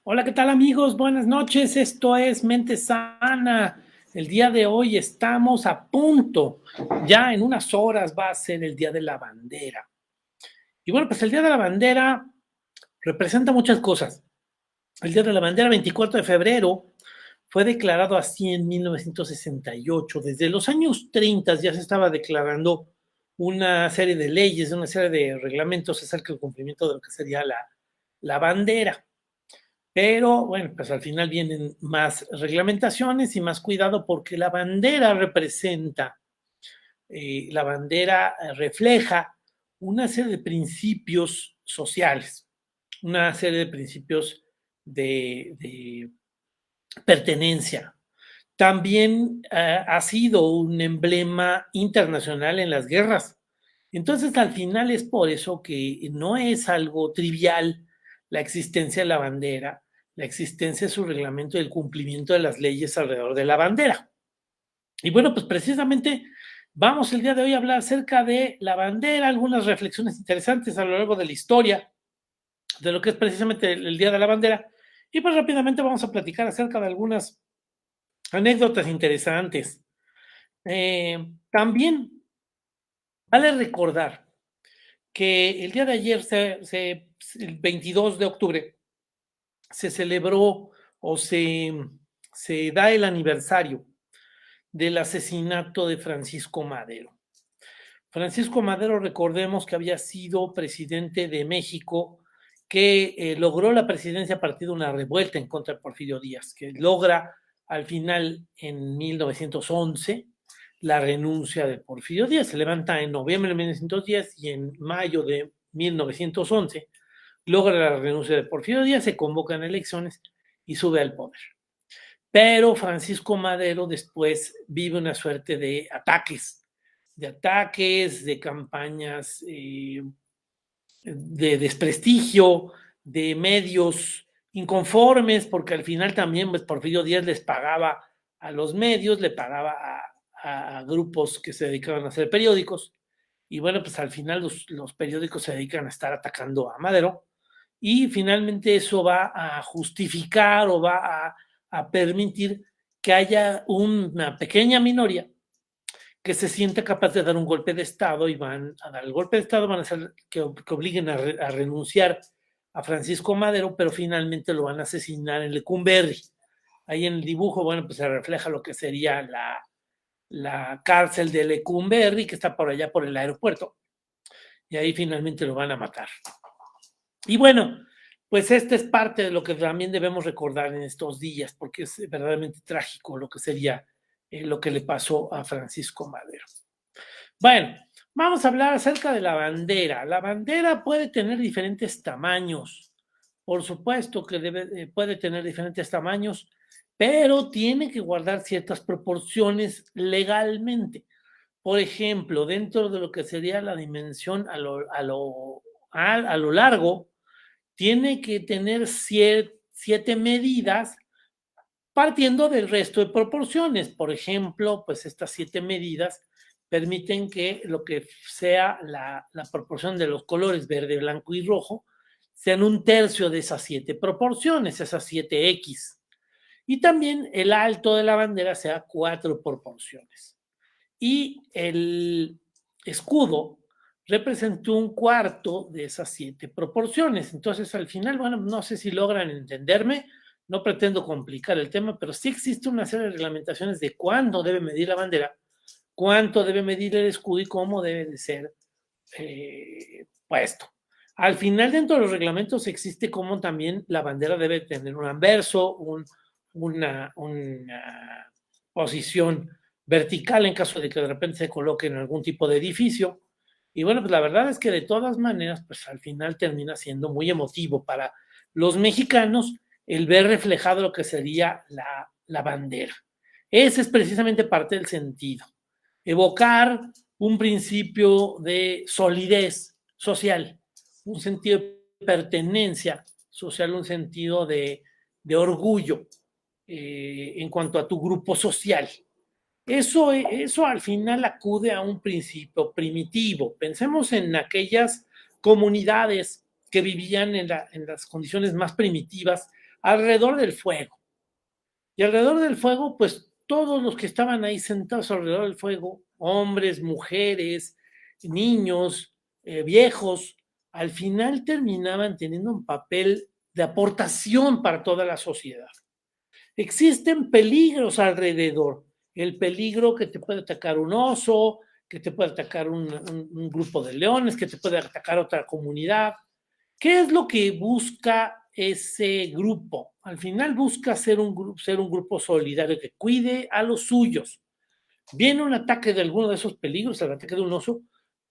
Hola, ¿qué tal amigos? Buenas noches, esto es Mente Sana. El día de hoy estamos a punto, ya en unas horas va a ser el Día de la Bandera. Y bueno, pues el Día de la Bandera representa muchas cosas. El Día de la Bandera, 24 de febrero, fue declarado así en 1968. Desde los años 30 ya se estaba declarando una serie de leyes, una serie de reglamentos acerca del cumplimiento de lo que sería la bandera. Pero bueno, pues al final vienen más reglamentaciones y más cuidado porque la bandera representa, la bandera refleja una serie de principios sociales, una serie de principios de pertenencia. También ha sido un emblema internacional en las guerras. Entonces, al final es por eso que no es algo trivial la existencia de la bandera, la existencia de su reglamento y el cumplimiento de las leyes alrededor de la bandera. Y bueno, pues precisamente vamos el día de hoy a hablar acerca de la bandera, algunas reflexiones interesantes a lo largo de la historia de lo que es precisamente el Día de la Bandera. Y pues rápidamente vamos a platicar acerca de algunas anécdotas interesantes. También vale recordar que el día de ayer, el 22 de octubre, se celebró o se da el aniversario del asesinato de Francisco Madero. Francisco Madero, recordemos que había sido presidente de México, que logró la presidencia a partir de una revuelta en contra de Porfirio Díaz, que logra al final en 1911 la renuncia de Porfirio Díaz. Se levanta en noviembre de 1910 y en mayo de 1911 logra la renuncia de Porfirio Díaz, se convocan elecciones y sube al poder. Pero Francisco Madero después vive una suerte de campañas de desprestigio, de medios inconformes, porque al final también pues, Porfirio Díaz les pagaba a los medios, le pagaba a grupos que se dedicaban a hacer periódicos, y bueno, pues al final los periódicos se dedican a estar atacando a Madero, y finalmente eso va a justificar o va a permitir que haya una pequeña minoría que se siente capaz de dar un golpe de Estado y van a dar el golpe de Estado, van a hacer que obliguen a renunciar a Francisco Madero, pero finalmente lo van a asesinar en Lecumberri. Ahí en el dibujo, bueno, pues se refleja lo que sería la cárcel de Lecumberri, que está por allá por el aeropuerto, y ahí finalmente lo van a matar. Y bueno, pues esta es parte de lo que también debemos recordar en estos días, porque es verdaderamente trágico lo que sería lo que le pasó a Francisco Madero. Bueno, vamos a hablar acerca de la bandera. La bandera puede tener diferentes tamaños. Por supuesto que puede tener diferentes tamaños, pero tiene que guardar ciertas proporciones legalmente. Por ejemplo, dentro de lo que sería la dimensión a lo largo, tiene que tener siete medidas partiendo del resto de proporciones. Por ejemplo, pues estas siete medidas permiten que lo que sea la proporción de los colores verde, blanco y rojo sean un tercio de esas siete proporciones, esas 7X. Y también el alto de la bandera sea 4 proporciones. Y el escudo representó un cuarto de esas 7 proporciones. Entonces, al final, bueno, no sé si logran entenderme, no pretendo complicar el tema, pero sí existe una serie de reglamentaciones de cuándo debe medir la bandera, cuánto debe medir el escudo y cómo debe de ser puesto. Al final, dentro de los reglamentos existe cómo también la bandera debe tener un anverso, una posición vertical en caso de que de repente se coloque en algún tipo de edificio. Y bueno, pues la verdad es que de todas maneras, pues al final termina siendo muy emotivo para los mexicanos el ver reflejado lo que sería la bandera. Ese es precisamente parte del sentido. Evocar un principio de solidez social, un sentido de pertenencia social, un sentido de orgullo en cuanto a tu grupo social. Eso al final acude a un principio primitivo. Pensemos en aquellas comunidades que vivían en las condiciones más primitivas alrededor del fuego. Y alrededor del fuego, pues todos los que estaban ahí sentados alrededor del fuego, hombres, mujeres, niños, viejos, al final terminaban teniendo un papel de aportación para toda la sociedad. Existen peligros alrededor. El peligro que te puede atacar un oso, que te puede atacar un grupo de leones, que te puede atacar otra comunidad. ¿Qué es lo que busca ese grupo? Al final busca ser un grupo solidario que cuide a los suyos. Viene un ataque de alguno de esos peligros, el ataque de un oso,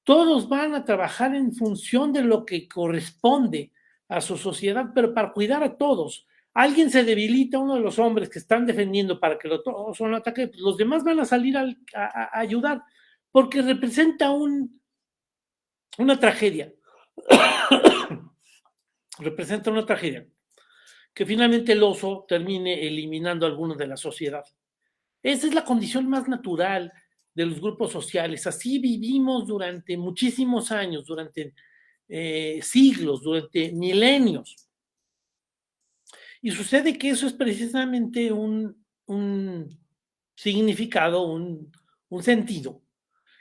todos van a trabajar en función de lo que corresponde a su sociedad, pero para cuidar a todos. Alguien se debilita, uno de los hombres que están defendiendo para que los oso no ataque, pues los demás van a salir a ayudar, porque representa una tragedia. Representa una tragedia. Que finalmente el oso termine eliminando a algunos de la sociedad. Esa es la condición más natural de los grupos sociales. Así vivimos durante muchísimos años, durante siglos, durante milenios. Y sucede que eso es precisamente un significado, un sentido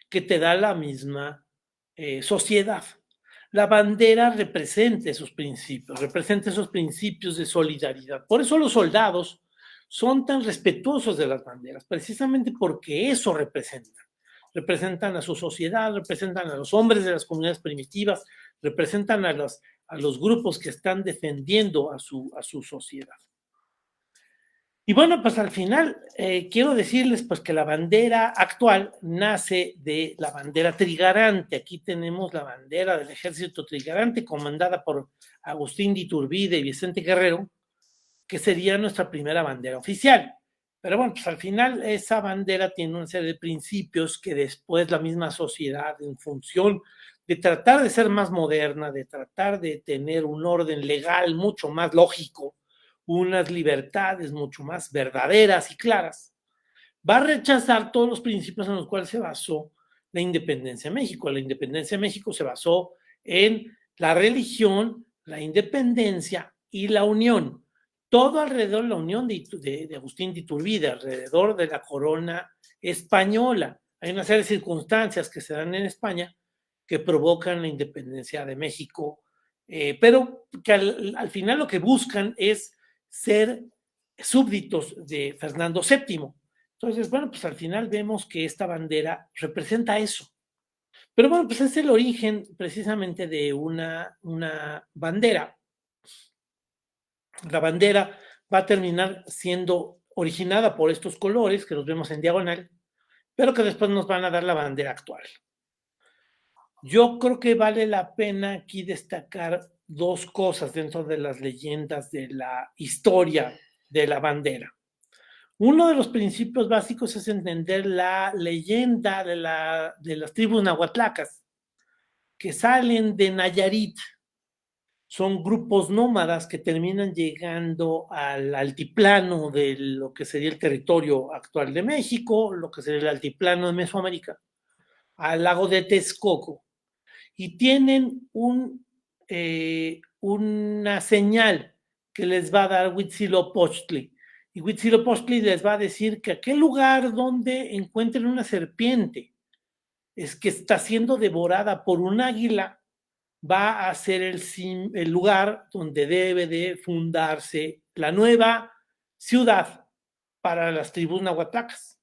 que te da la misma sociedad. La bandera representa esos principios de solidaridad. Por eso los soldados son tan respetuosos de las banderas, precisamente porque eso representan. Representan a su sociedad, representan a los hombres de las comunidades primitivas, representan a los grupos que están defendiendo a su sociedad. Y bueno, pues al final quiero decirles pues que la bandera actual nace de la bandera trigarante. Aquí tenemos la bandera del ejército trigarante comandada por Agustín de Iturbide y Vicente Guerrero, que sería nuestra primera bandera oficial. Pero bueno, pues al final esa bandera tiene una serie de principios que después la misma sociedad, en función de tratar de ser más moderna, de tratar de tener un orden legal mucho más lógico, unas libertades mucho más verdaderas y claras, va a rechazar todos los principios en los cuales se basó la independencia de México. La independencia de México se basó en la religión, la independencia y la unión. Todo alrededor de la unión de Agustín de Iturbide, alrededor de la corona española. Hay una serie de circunstancias que se dan en España que provocan la independencia de México, pero que al final lo que buscan es ser súbditos de Fernando VII. Entonces, bueno, pues al final vemos que esta bandera representa eso. Pero bueno, pues es el origen precisamente de una bandera. La bandera va a terminar siendo originada por estos colores que los vemos en diagonal, pero que después nos van a dar la bandera actual. Yo creo que vale la pena aquí destacar dos cosas dentro de las leyendas de la historia de la bandera. Uno de los principios básicos es entender la leyenda de las tribus nahuatlacas que salen de Nayarit. Son grupos nómadas que terminan llegando al altiplano de lo que sería el territorio actual de México, lo que sería el altiplano de Mesoamérica, al lago de Texcoco, y tienen una señal que les va a dar Huitzilopochtli. Y Huitzilopochtli les va a decir que aquel lugar donde encuentren una serpiente es que está siendo devorada por un águila, va a ser el lugar donde debe de fundarse la nueva ciudad para las tribus nahuatlacas.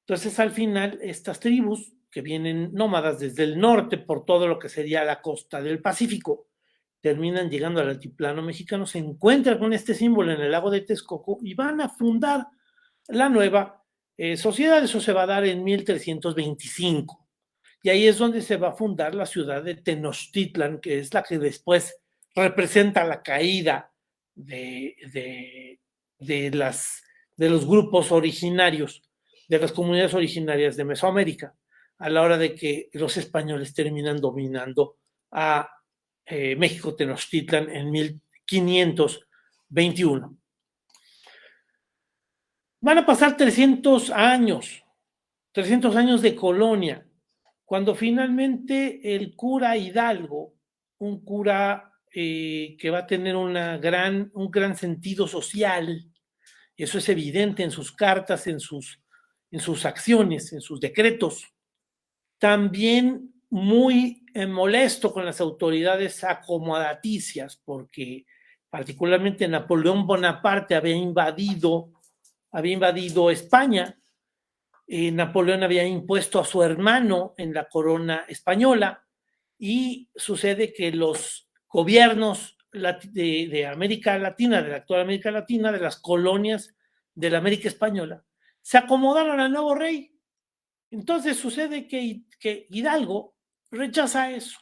Entonces, al final, estas tribus que vienen nómadas desde el norte por todo lo que sería la costa del Pacífico, terminan llegando al altiplano mexicano, se encuentran con este símbolo en el lago de Texcoco y van a fundar la nueva sociedad. Eso se va a dar en 1325. Y ahí es donde se va a fundar la ciudad de Tenochtitlan, que es la que después representa la caída de los grupos originarios, de las comunidades originarias de Mesoamérica, a la hora de que los españoles terminan dominando a México Tenochtitlan en 1521. Van a pasar 300 años de colonia, cuando finalmente el cura Hidalgo, un cura que va a tener un gran sentido social. Eso es evidente en sus cartas, en sus acciones, en sus decretos. También muy molesto con las autoridades acomodaticias, porque particularmente Napoleón Bonaparte había invadido España. Napoleón había impuesto a su hermano en la corona española, y sucede que los gobiernos de América Latina, de la actual América Latina, de las colonias de la América Española, se acomodaron al nuevo rey. Entonces sucede que Hidalgo rechaza eso.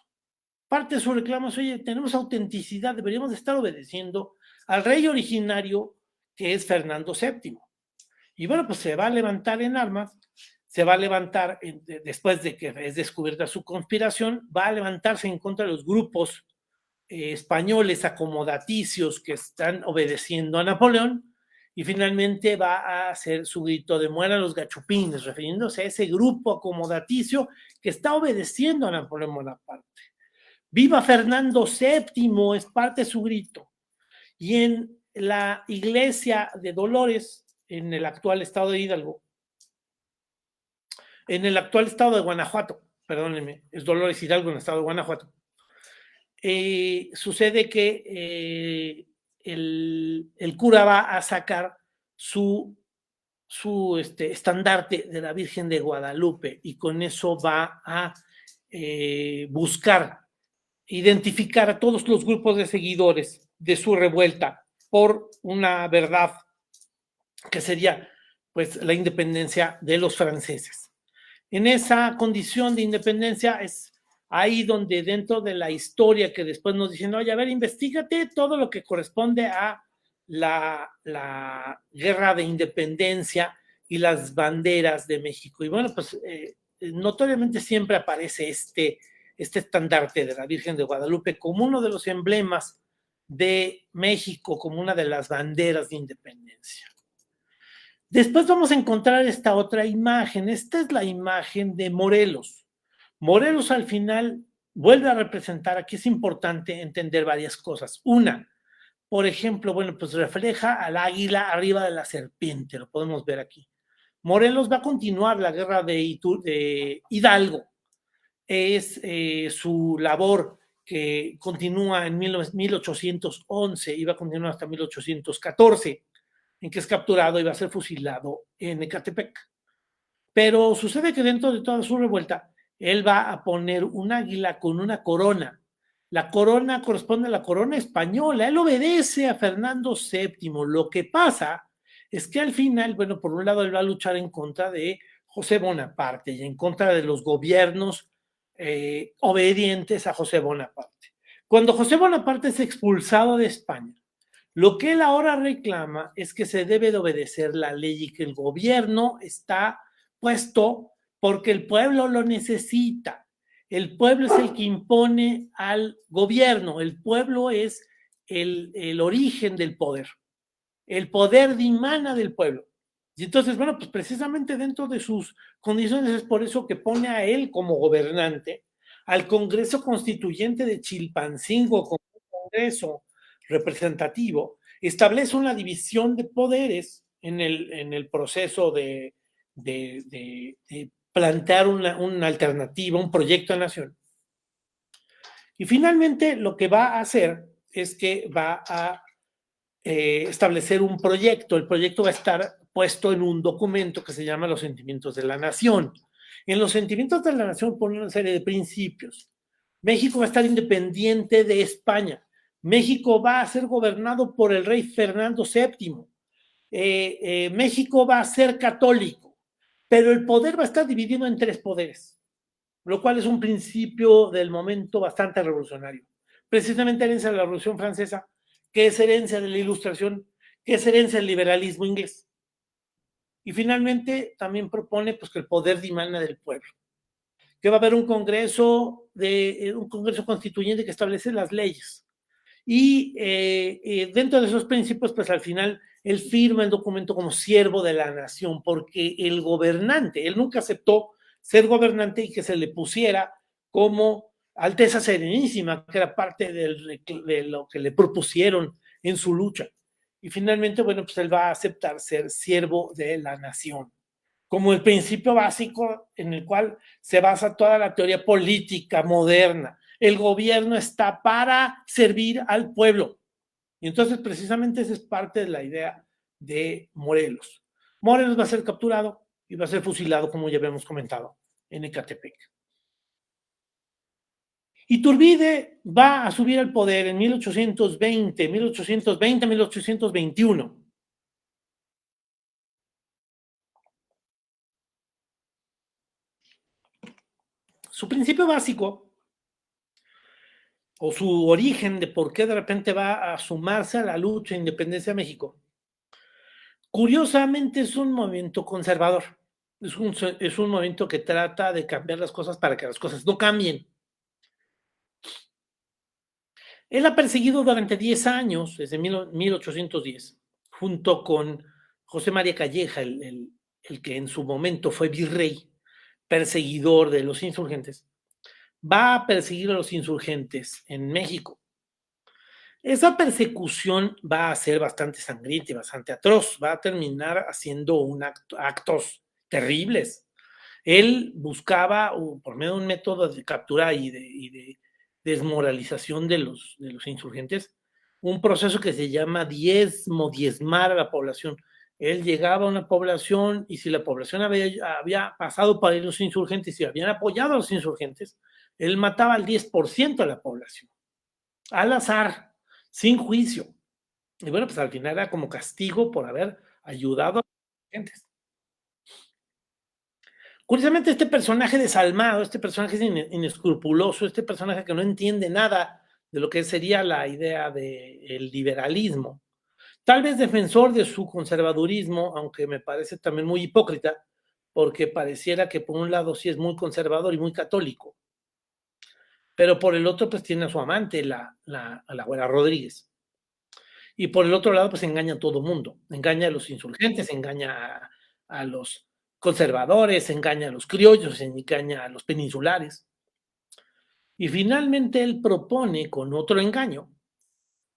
Parte de su reclamo es: oye, tenemos autenticidad, deberíamos de estar obedeciendo al rey originario, que es Fernando VII. Y bueno, pues se va a levantar en armas, se va a levantar después de que es descubierta su conspiración, va a levantarse en contra de los grupos españoles acomodaticios que están obedeciendo a Napoleón, y finalmente va a hacer su grito de mueran los gachupines, refiriéndose a ese grupo acomodaticio que está obedeciendo a Napoleón Bonaparte. ¡Viva Fernando VII! Es parte de su grito. Y en la iglesia de Dolores, en el actual estado de Hidalgo, en el actual estado de Guanajuato, perdónenme, es Dolores Hidalgo en el estado de Guanajuato, sucede que el cura va a sacar su estandarte de la Virgen de Guadalupe, y con eso va a buscar identificar a todos los grupos de seguidores de su revuelta por una verdad que sería pues la independencia de los franceses. En esa condición de independencia es ahí donde, dentro de la historia que después nos dicen, oye, a ver, investígate todo lo que corresponde a la guerra de independencia y las banderas de México. Y bueno, pues notoriamente siempre aparece este estandarte de la Virgen de Guadalupe como uno de los emblemas de México, como una de las banderas de independencia. Después vamos a encontrar esta otra imagen. Esta es la imagen de Morelos. Morelos al final vuelve a representar, aquí es importante entender varias cosas. Una, por ejemplo, bueno, pues refleja al águila arriba de la serpiente, lo podemos ver aquí. Morelos va a continuar la guerra de Hidalgo. Es su labor que continúa en 1811 y va a continuar hasta 1814, en que es capturado y va a ser fusilado en Ecatepec. Pero sucede que dentro de toda su revuelta, él va a poner un águila con una corona. La corona corresponde a la corona española. Él obedece a Fernando VII. Lo que pasa es que al final, bueno, por un lado él va a luchar en contra de José Bonaparte y en contra de los gobiernos obedientes a José Bonaparte. Cuando José Bonaparte es expulsado de España, lo que él ahora reclama es que se debe de obedecer la ley y que el gobierno está puesto porque el pueblo lo necesita. El pueblo es el que impone al gobierno, el pueblo es el origen del poder. El poder dimana del pueblo. Y entonces, bueno, pues precisamente dentro de sus condiciones es por eso que pone a él como gobernante, al Congreso Constituyente de Chilpancingo como un Congreso representativo, establece una división de poderes en el proceso de plantear una alternativa, un proyecto de nación. Y finalmente lo que va a hacer es que va a establecer un proyecto. El proyecto va a estar puesto en un documento que se llama Los Sentimientos de la Nación. En los Sentimientos de la Nación pone una serie de principios. México va a estar independiente de España. México va a ser gobernado por el rey Fernando VII. México va a ser católico, pero el poder va a estar dividido en 3 poderes, lo cual es un principio del momento bastante revolucionario. Precisamente herencia de la Revolución Francesa, que es herencia de la Ilustración, que es herencia del liberalismo inglés. Y finalmente también propone pues, que el poder dimana del pueblo, que va a haber un congreso constituyente que establece las leyes. Y dentro de esos principios, pues al final él firma el documento como siervo de la nación, porque el gobernante, él nunca aceptó ser gobernante y que se le pusiera como Alteza Serenísima, que era parte de lo que le propusieron en su lucha. Y finalmente, bueno, pues él va a aceptar ser siervo de la nación, como el principio básico en el cual se basa toda la teoría política moderna. El gobierno está para servir al pueblo. Y entonces, precisamente, esa es parte de la idea de Morelos. Morelos va a ser capturado y va a ser fusilado, como ya habíamos comentado, en Ecatepec. Iturbide va a subir al poder en 1821. Su principio básico, o su origen de por qué de repente va a sumarse a la lucha de independencia de México, curiosamente es un movimiento conservador. Es un movimiento que trata de cambiar las cosas para que las cosas no cambien. Él ha perseguido durante 10 años, desde 1810, junto con José María Calleja, el que en su momento fue virrey, perseguidor de los insurgentes, va a perseguir a los insurgentes en México. Esa persecución va a ser bastante sangrienta y bastante atroz, va a terminar haciendo actos terribles. Él buscaba, por medio de un método de captura y de desmoralización de los insurgentes, un proceso que se llama diezmar a la población. Él llegaba a una población y si la población había pasado para los insurgentes y habían apoyado a los insurgentes, él mataba al 10% de la población, al azar, sin juicio. Y bueno, pues al final era como castigo por haber ayudado a los insurgentes. Curiosamente, este personaje desalmado, este personaje inescrupuloso, este personaje que no entiende nada de lo que sería la idea del liberalismo, tal vez defensor de su conservadurismo, aunque me parece también muy hipócrita, porque pareciera que por un lado sí es muy conservador y muy católico, pero por el otro pues tiene a su amante, la Güera Rodríguez. Y por el otro lado pues engaña a todo mundo, engaña a los insurgentes, engaña a los conservadores, engaña a los criollos, engaña a los peninsulares. Y finalmente él propone con otro engaño,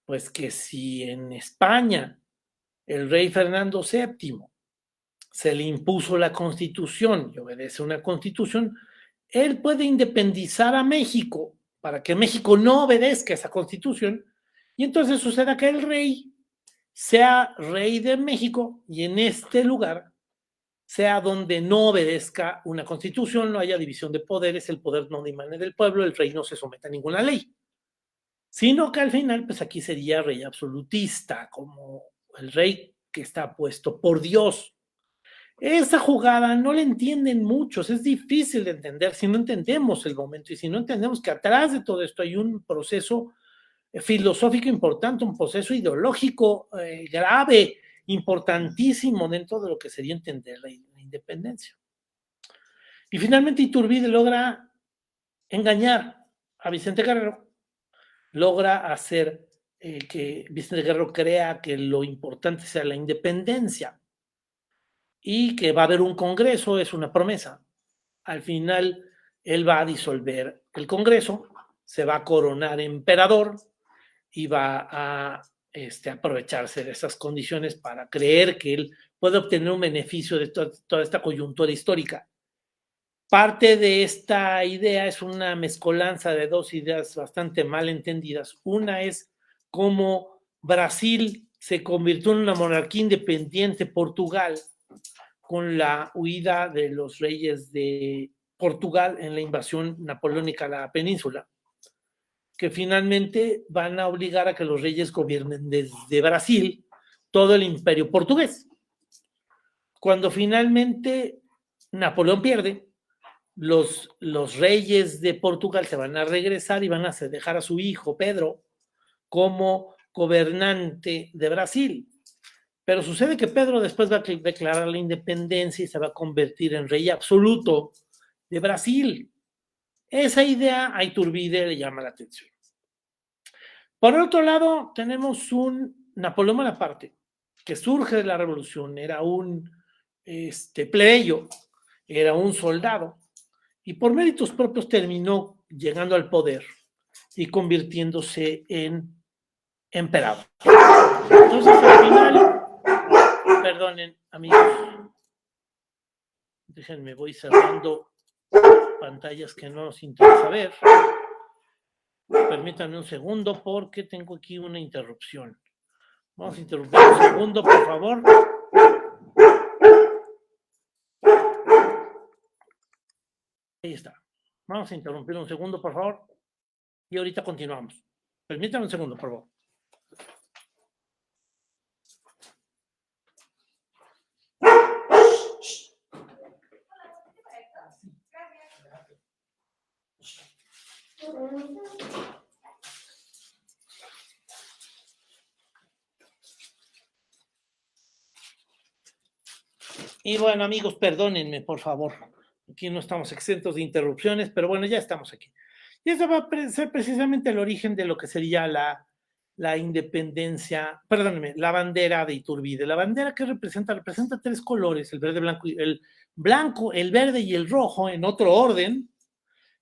pues que si en España el rey Fernando VII se le impuso la constitución y obedece una constitución, él puede independizar a México para que México no obedezca esa constitución y entonces suceda que el rey sea rey de México y en este lugar sea donde no obedezca una constitución, no haya división de poderes, el poder no dimane del pueblo, el rey no se someta a ninguna ley, sino que al final, pues aquí sería rey absolutista, como el rey que está puesto por Dios. Esa jugada no la entienden muchos, es difícil de entender si no entendemos el momento y si no entendemos que atrás de todo esto hay un proceso filosófico importante, un proceso ideológico grave, importantísimo dentro de lo que sería entender la independencia. Y finalmente Iturbide logra engañar a Vicente Guerrero, logra hacer que Vicente Guerrero crea que lo importante sea la independencia y que va a haber un congreso, es una promesa. Al final, él va a disolver el congreso, se va a coronar emperador y va a aprovecharse de esas condiciones para creer que él puede obtener un beneficio de toda esta coyuntura histórica. Parte de esta idea es una mezcolanza de dos ideas bastante mal entendidas. Una es cómo Brasil se convirtió en una monarquía independiente, Portugal, con la huida de los reyes de Portugal en la invasión napoleónica a la península, que finalmente van a obligar a que los reyes gobiernen desde Brasil todo el imperio portugués. Cuando finalmente Napoleón pierde, los reyes de Portugal se van a regresar y van a dejar a su hijo Pedro como gobernante de Brasil. Pero sucede que Pedro después va a declarar la independencia y se va a convertir en rey absoluto de Brasil. Esa idea a Iturbide le llama la atención. Por otro lado, tenemos un Napoleón Bonaparte, que surge de la revolución, era un plebeyo, era un soldado, y por méritos propios terminó llegando al poder y convirtiéndose en emperador. Entonces, al final, perdonen, amigos, déjenme, voy cerrando pantallas que no nos interesa ver. Permítanme un segundo porque tengo aquí una interrupción. Vamos a interrumpir un segundo, por favor. Ahí está. Vamos a interrumpir un segundo, por favor. Y ahorita continuamos. Permítanme un segundo, por favor. Y bueno, amigos, perdónenme, por favor. Aquí no estamos exentos de interrupciones, pero bueno, ya estamos aquí. Y eso va a ser precisamente el origen de lo que sería la independencia, perdónenme, la bandera de Iturbide. La bandera que representa tres colores, el verde, blanco, el verde y el rojo en otro orden,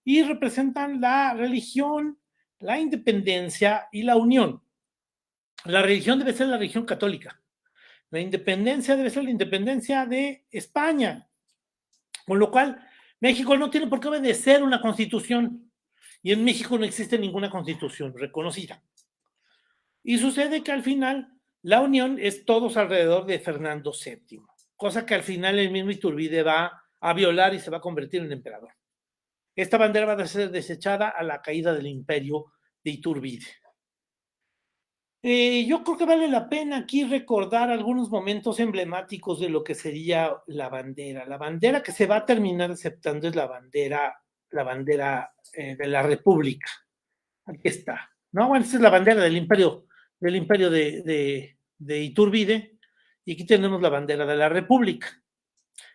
y representan la religión, la independencia y la unión. La religión debe ser la religión católica. La independencia debe ser la independencia de España, con lo cual México no tiene por qué obedecer una constitución y en México no existe ninguna constitución reconocida. Y sucede que al final la unión es todos alrededor de Fernando VII, cosa que al final el mismo Iturbide va a violar y se va a convertir en emperador. Esta bandera va a ser desechada a la caída del imperio de Iturbide. Yo creo que vale la pena aquí recordar algunos momentos emblemáticos de lo que sería la bandera. La bandera que se va a terminar aceptando es la bandera de la República. Aquí está. No, bueno, esta es la bandera del imperio de Iturbide, y aquí tenemos la bandera de la República.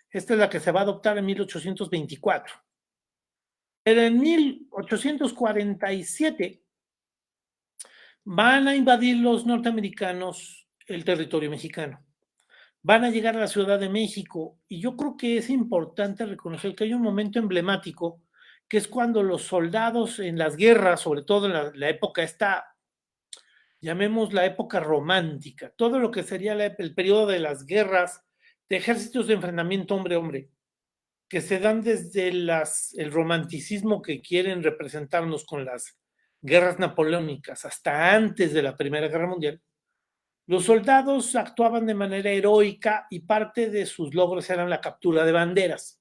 Esta es la que se va a adoptar en 1824. Pero en 1847 van a invadir los norteamericanos el territorio mexicano. Van a llegar a la Ciudad de México y yo creo que es importante reconocer que hay un momento emblemático que es cuando los soldados en las guerras, sobre todo en la época esta, llamemos la época romántica, todo lo que sería el periodo de las guerras, de ejércitos de enfrentamiento hombre-hombre, que se dan desde el romanticismo que quieren representarnos con las guerras napoleónicas hasta antes de la Primera Guerra Mundial. Los soldados actuaban de manera heroica y parte de sus logros eran la captura de banderas.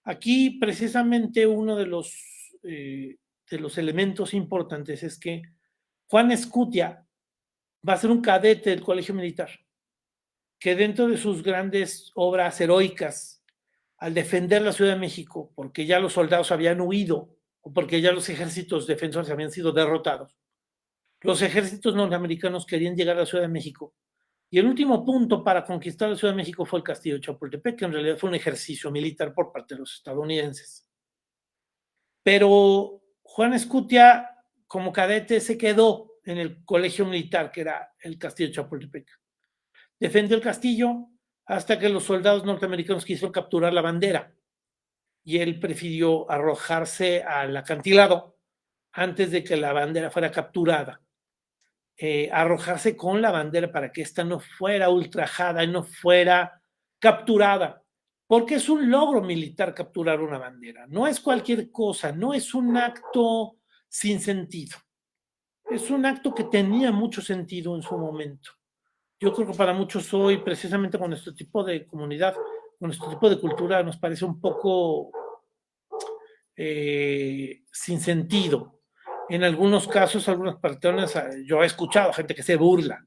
Aquí precisamente uno de los elementos importantes es que Juan Escutia va a ser un cadete del Colegio Militar, que dentro de sus grandes obras heroicas, al defender la Ciudad de México, porque ya los soldados habían huido, o porque ya los ejércitos defensores habían sido derrotados, los ejércitos norteamericanos querían llegar a la Ciudad de México. Y el último punto para conquistar la Ciudad de México fue el Castillo de Chapultepec, que en realidad fue un ejercicio militar por parte de los estadounidenses. Pero Juan Escutia, como cadete, se quedó en el colegio militar, que era el Castillo de Chapultepec. Defendió el castillo hasta que los soldados norteamericanos quisieron capturar la bandera y él prefirió arrojarse al acantilado antes de que la bandera fuera capturada. Arrojarse con la bandera para que ésta no fuera ultrajada y no fuera capturada, porque es un logro militar capturar una bandera. No es cualquier cosa, no es un acto sin sentido. Es un acto que tenía mucho sentido en su momento. Yo creo que para muchos hoy, precisamente con nuestro tipo de comunidad, con nuestro tipo de cultura, nos parece un poco sin sentido. En algunos casos, algunas personas, yo he escuchado gente que se burla,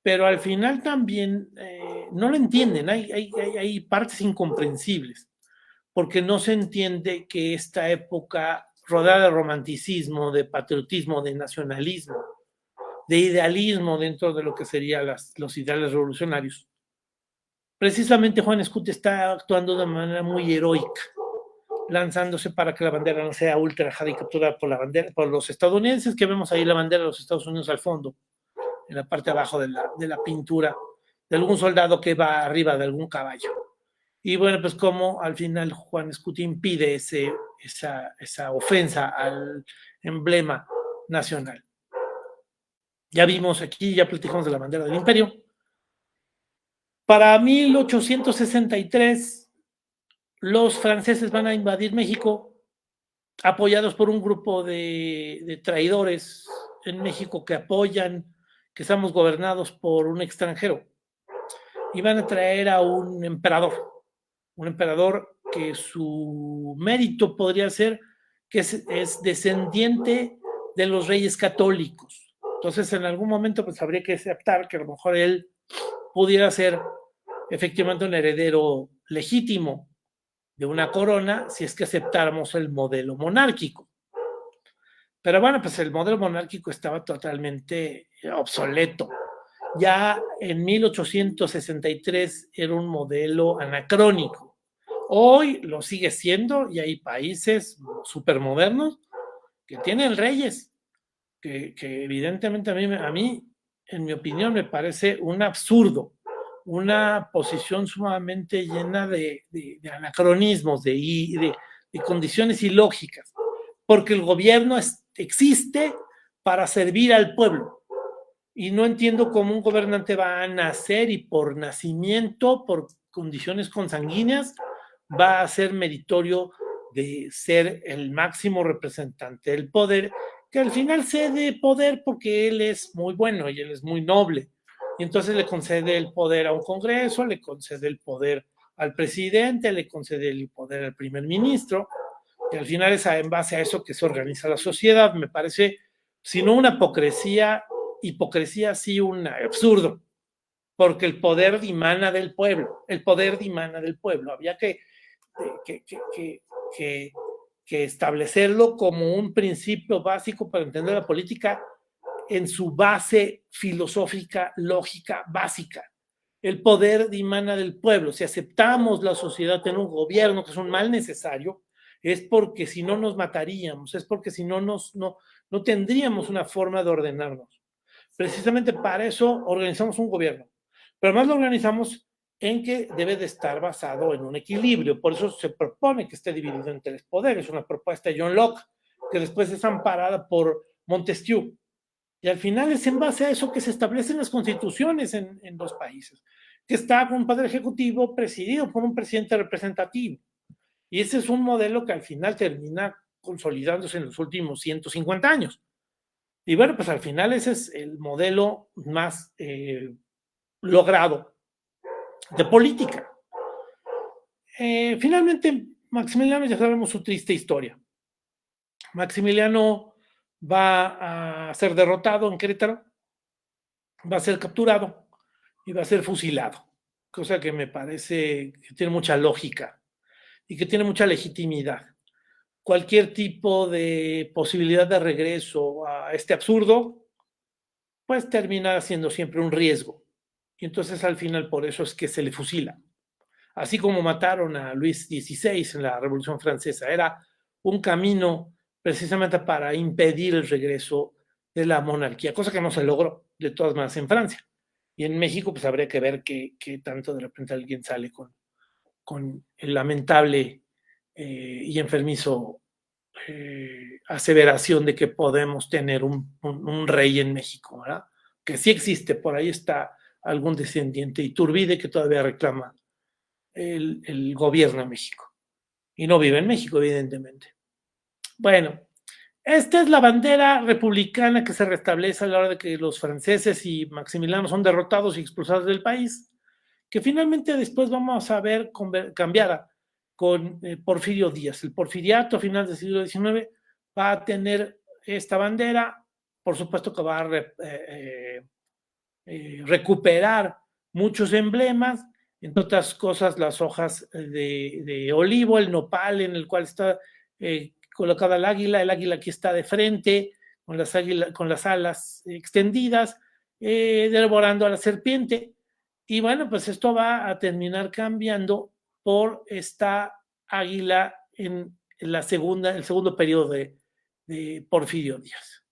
pero al final también no lo entienden. Hay partes incomprensibles, porque no se entiende que esta época rodeada de romanticismo, de patriotismo, de nacionalismo, de idealismo dentro de lo que serían los ideales revolucionarios. Precisamente Juan Escutia está actuando de manera muy heroica, lanzándose para que la bandera no sea ultrajada y capturada por los estadounidenses, que vemos ahí la bandera de los Estados Unidos al fondo, en la parte de abajo de la pintura, de algún soldado que va arriba de algún caballo. Y bueno, pues como al final Juan Escutia impide esa ofensa al emblema nacional. Ya vimos aquí, ya platicamos de la bandera del imperio. Para 1863, los franceses van a invadir México, apoyados por un grupo de traidores en México que apoyan que estamos gobernados por un extranjero. Y van a traer a un emperador que su mérito podría ser que es descendiente de los reyes católicos. Entonces, en algún momento, pues habría que aceptar que a lo mejor él pudiera ser efectivamente un heredero legítimo de una corona si es que aceptáramos el modelo monárquico. Pero bueno, pues el modelo monárquico estaba totalmente obsoleto. Ya en 1863 era un modelo anacrónico. Hoy lo sigue siendo y hay países supermodernos que tienen reyes, que evidentemente a mí, en mi opinión, me parece un absurdo, una posición sumamente llena de anacronismos, de condiciones ilógicas, porque el gobierno existe para servir al pueblo. Y no entiendo cómo un gobernante va a nacer y por nacimiento, por condiciones consanguíneas, va a ser meritorio de ser el máximo representante del poder, que al final cede poder porque él es muy bueno y él es muy noble. Y entonces le concede el poder a un Congreso, le concede el poder al presidente, le concede el poder al primer ministro, y al final es en base a eso que se organiza la sociedad. Me parece, si no una hipocresía sí un absurdo, porque el poder dimana del pueblo, había que establecerlo como un principio básico para entender la política en su base filosófica, lógica, básica. El poder dimana del pueblo. Si aceptamos la sociedad en un gobierno, que es un mal necesario, es porque si no nos mataríamos, es porque si no no tendríamos una forma de ordenarnos. Precisamente para eso organizamos un gobierno, pero además lo organizamos en que debe de estar basado en un equilibrio. Por eso se propone que esté dividido en 3 poderes, una propuesta de John Locke, que después es amparada por Montesquieu. Y al final es en base a eso que se establecen las constituciones en los países, que está con un poder ejecutivo presidido por un presidente representativo. Y ese es un modelo que al final termina consolidándose en los últimos 150 años. Y bueno, pues al final ese es el modelo más logrado de política. Finalmente, Maximiliano, ya sabemos su triste historia. Maximiliano va a ser derrotado en Querétaro, va a ser capturado y va a ser fusilado, cosa que me parece que tiene mucha lógica y que tiene mucha legitimidad. Cualquier tipo de posibilidad de regreso a este absurdo, pues termina siendo siempre un riesgo. Y entonces al final por eso es que se le fusila. Así como mataron a Luis XVI en la Revolución Francesa, era un camino precisamente para impedir el regreso de la monarquía, cosa que no se logró de todas maneras en Francia. Y en México pues habría que ver qué tanto de repente alguien sale con el lamentable y enfermizo aseveración de que podemos tener un rey en México, ¿verdad? Que sí existe, por ahí está algún descendiente Iturbide que todavía reclama el gobierno de México. Y no vive en México, evidentemente. Bueno, esta es la bandera republicana que se restablece a la hora de que los franceses y Maximiliano son derrotados y expulsados del país, que finalmente después vamos a ver cambiada con Porfirio Díaz. El porfiriato a finales del siglo XIX va a tener esta bandera, por supuesto que va a recuperar muchos emblemas, entre otras cosas las hojas de olivo, el nopal en el cual está colocada el águila aquí está de frente, con las alas extendidas, devorando a la serpiente. Y bueno, pues esto va a terminar cambiando por esta águila en el segundo periodo de Porfirio Díaz.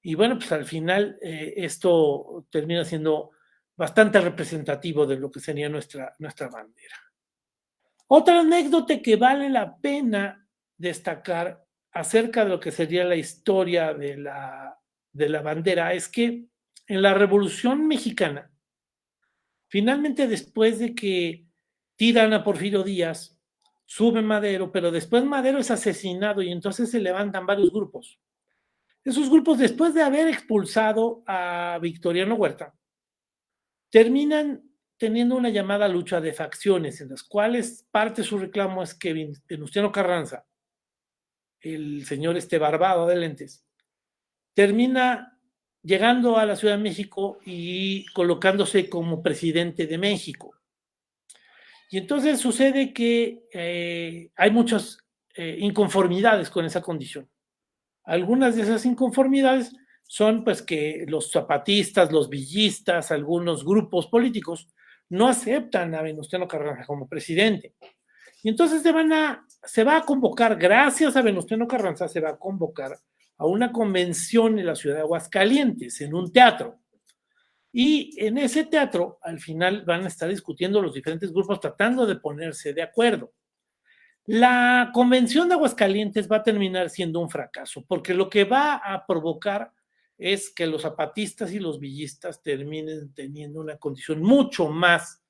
Y bueno, pues al final esto termina siendo bastante representativo de lo que sería nuestra bandera. Otra anécdota que vale la pena destacar acerca de lo que sería la historia de la bandera es que en la Revolución Mexicana, finalmente después de que tiran a Porfirio Díaz, sube Madero, pero después Madero es asesinado y entonces se levantan varios grupos. Esos grupos, después de haber expulsado a Victoriano Huerta, terminan teniendo una llamada lucha de facciones, en las cuales parte de su reclamo es que Venustiano Carranza, el señor barbado de lentes, termina llegando a la Ciudad de México y colocándose como presidente de México. Y entonces sucede que hay muchas inconformidades con esa condición. Algunas de esas inconformidades son pues que los zapatistas, los villistas, algunos grupos políticos no aceptan a Venustiano Carranza como presidente. Y entonces se va a convocar, gracias a Venustiano Carranza, se va a convocar a una convención en la ciudad de Aguascalientes, en un teatro. Y en ese teatro, al final, van a estar discutiendo los diferentes grupos tratando de ponerse de acuerdo. La convención de Aguascalientes va a terminar siendo un fracaso, porque lo que va a provocar es que los zapatistas y los villistas terminen teniendo una condición mucho más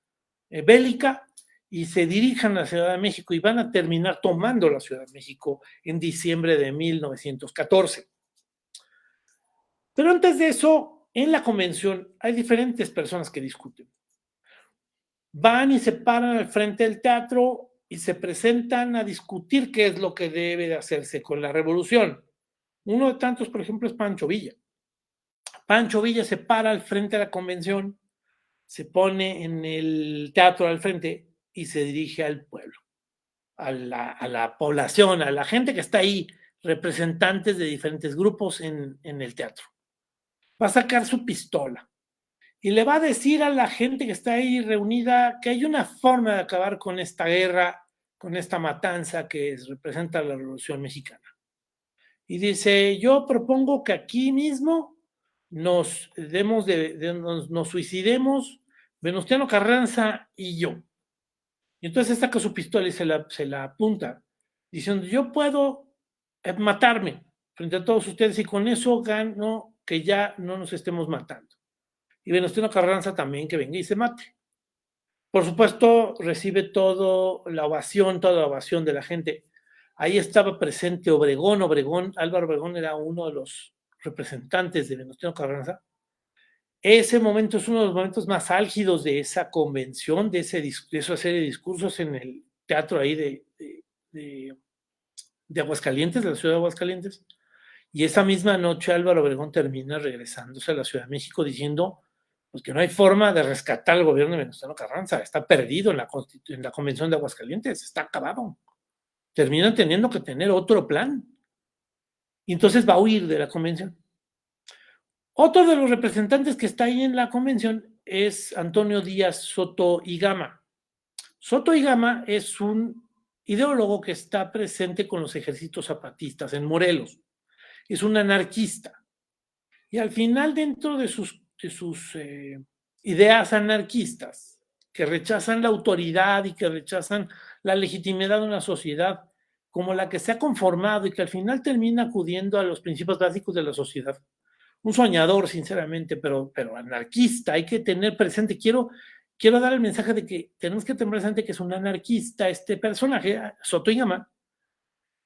bélica y se dirijan a la Ciudad de México y van a terminar tomando la Ciudad de México en diciembre de 1914. Pero antes de eso, en la convención hay diferentes personas que discuten. Van y se paran al frente del teatro y se presentan a discutir qué es lo que debe de hacerse con la revolución. Uno de tantos, por ejemplo, es Pancho Villa. Pancho Villa se para al frente de la convención, se pone en el teatro al frente y se dirige al pueblo, a la población, a la gente que está ahí, representantes de diferentes grupos en el teatro. Va a sacar su pistola y le va a decir a la gente que está ahí reunida que hay una forma de acabar con esta guerra, con esta matanza que representa la Revolución Mexicana. Y dice, yo propongo que aquí mismo nos suicidemos Venustiano Carranza y yo. Y entonces saca su pistola y se la apunta, diciendo, yo puedo matarme frente a todos ustedes y con eso gano que ya no nos estemos matando. Y Venustiano Carranza también que venga y se mate. Por supuesto, recibe toda la ovación de la gente. Ahí estaba presente Álvaro Obregón era uno de los representantes de Venustiano Carranza. Ese momento es uno de los momentos más álgidos de esa convención, de esa serie de discursos en el teatro ahí de Aguascalientes, de la ciudad de Aguascalientes. Y esa misma noche Álvaro Obregón termina regresándose a la Ciudad de México diciendo pues, que no hay forma de rescatar al gobierno de Venustiano Carranza, está perdido en la Convención de Aguascalientes, está acabado. Terminan teniendo que tener otro plan. Y entonces va a huir de la convención. Otro de los representantes que está ahí en la convención es Antonio Díaz Soto y Gama. Soto y Gama es un ideólogo que está presente con los ejércitos zapatistas en Morelos. Es un anarquista. Y al final, dentro de sus ideas anarquistas, que rechazan la autoridad y que rechazan la legitimidad de una sociedad como la que se ha conformado y que al final termina acudiendo a los principios básicos de la sociedad. Un soñador, sinceramente, pero anarquista. Hay que tener presente, quiero dar el mensaje de que tenemos que tener presente que es un anarquista este personaje, Soto y Gama,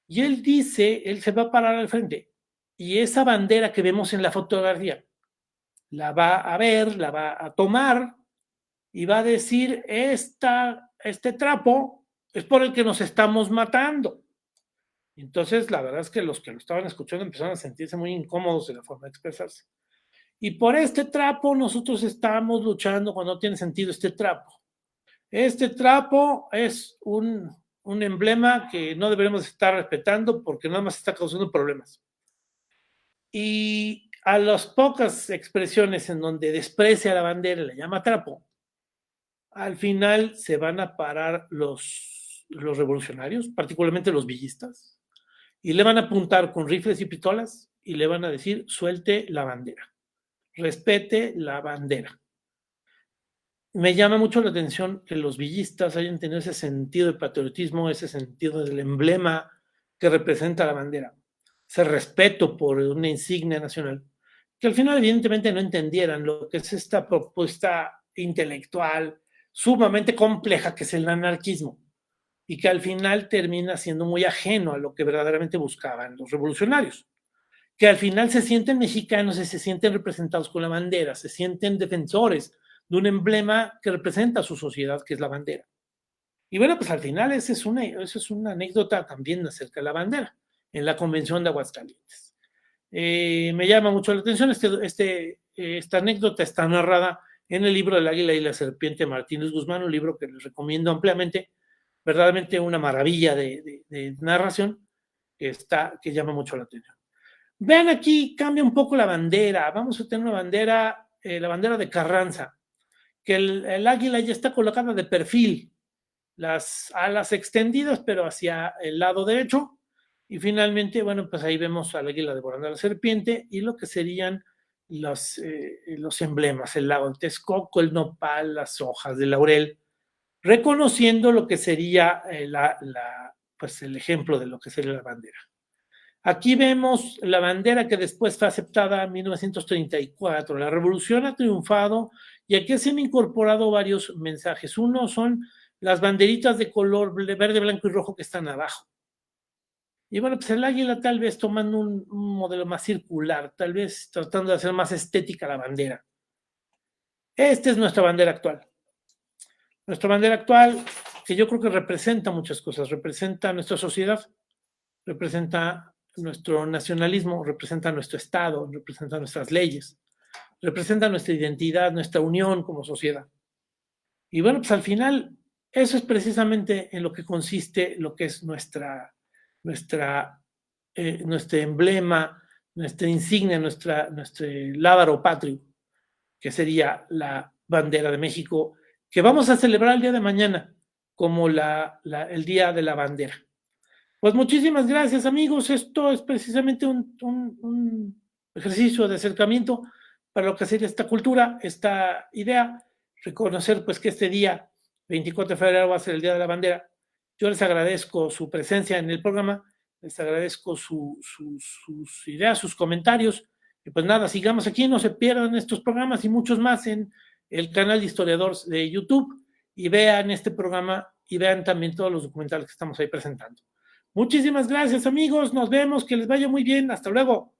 y él dice, él se va a parar al frente, y esa bandera que vemos en la fotografía, la va a ver, la va a tomar, y va a decir, este trapo es por el que nos estamos matando. Entonces, la verdad es que los que lo estaban escuchando empezaron a sentirse muy incómodos de la forma de expresarse. Y por este trapo nosotros estamos luchando cuando no tiene sentido este trapo. Este trapo es un emblema que no deberíamos estar respetando porque nada más está causando problemas. Y a las pocas expresiones en donde desprecia la bandera y la llama trapo, al final se van a parar los revolucionarios, particularmente los villistas, y le van a apuntar con rifles y pistolas y le van a decir, suelte la bandera, respete la bandera. Me llama mucho la atención que los villistas hayan tenido ese sentido de patriotismo, ese sentido del emblema que representa la bandera, ese respeto por una insignia nacional, que al final evidentemente no entendieran lo que es esta propuesta intelectual sumamente compleja que es el anarquismo y que al final termina siendo muy ajeno a lo que verdaderamente buscaban los revolucionarios, que al final se sienten mexicanos y se sienten representados con la bandera, se sienten defensores de un emblema que representa a su sociedad, que es la bandera. Y bueno, pues al final esa es una anécdota también acerca de la bandera en la Convención de Aguascalientes. Me llama mucho la atención, esta anécdota está narrada en el libro del Águila y la Serpiente de Martínez Guzmán, un libro que les recomiendo ampliamente, verdaderamente una maravilla de narración que llama mucho la atención. Vean aquí, cambia un poco la bandera, vamos a tener una bandera, la bandera de Carranza, que el águila ya está colocada de perfil, las alas extendidas, pero hacia el lado derecho. Y finalmente, bueno, pues ahí vemos al águila devorando a la serpiente y lo que serían los emblemas, el lago de Texcoco, el nopal, las hojas de laurel, reconociendo lo que sería pues el ejemplo de lo que sería la bandera. Aquí vemos la bandera que después fue aceptada en 1934. La revolución ha triunfado y aquí se han incorporado varios mensajes. Uno son las banderitas de color verde, blanco y rojo que están abajo. Y bueno, pues el águila tal vez tomando un modelo más circular, tal vez tratando de hacer más estética la bandera. Esta es nuestra bandera actual. Nuestra bandera actual, que yo creo que representa muchas cosas, representa nuestra sociedad, representa nuestro nacionalismo, representa nuestro Estado, representa nuestras leyes, representa nuestra identidad, nuestra unión como sociedad. Y bueno, pues al final, eso es precisamente en lo que consiste lo que es nuestro emblema, nuestra insignia, nuestro lábaro patrio, que sería la bandera de México, que vamos a celebrar el día de mañana como el Día de la Bandera. Pues muchísimas gracias, amigos. Esto es precisamente un ejercicio de acercamiento para lo que sería esta cultura, esta idea, reconocer pues que este día, 24 de febrero, va a ser el Día de la Bandera. Yo les agradezco su presencia en el programa, les agradezco sus ideas, sus comentarios. Y pues nada, sigamos aquí, no se pierdan estos programas y muchos más en el canal de Historiadores de YouTube y vean este programa y vean también todos los documentales que estamos ahí presentando. Muchísimas gracias, amigos. Nos vemos. Que les vaya muy bien. Hasta luego.